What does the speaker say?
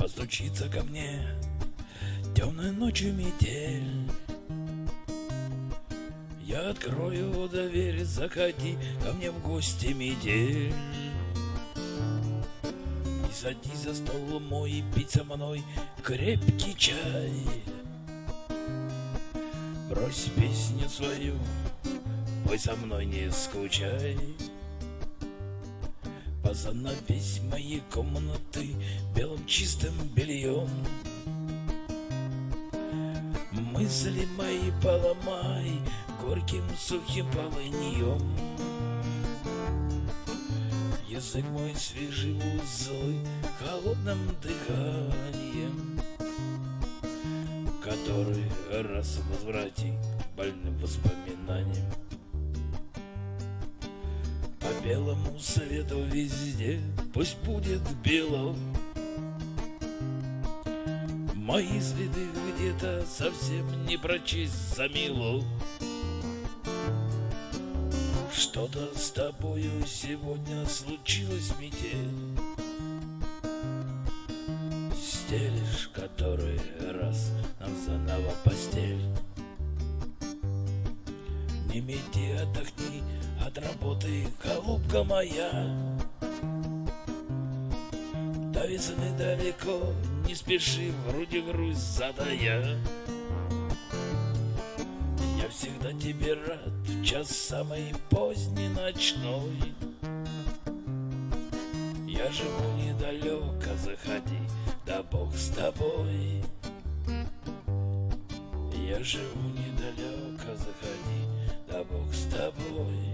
постучится ко мне темной ночью метель. Я открою дверь, заходи ко мне в гости, метель. И садись за стол мой и пить со мной крепкий чай. Брось песню свою, пой со мной, не скучай. Позанавесь мои комнаты белым чистым бельем. Мысли мои поломай горьким сухим полыньем. Язык мой свежий узлы холодным дыханием, который раз возврати больным воспоминаниям. По белому свету везде пусть будет бело. Мои следы где-то совсем не прочесть за мило. Что-то с тобою сегодня случилось, метель. Стелишь который раз нам заново постель. Не мети, отдохни от работы, голубка моя. До весны далеко, не спеши, вроде грусть задая. Я всегда тебе рад в час самый поздний ночной. Я живу недалеко, заходи, да Бог с тобой. Я живу недалеко, заходи, да Бог с тобой.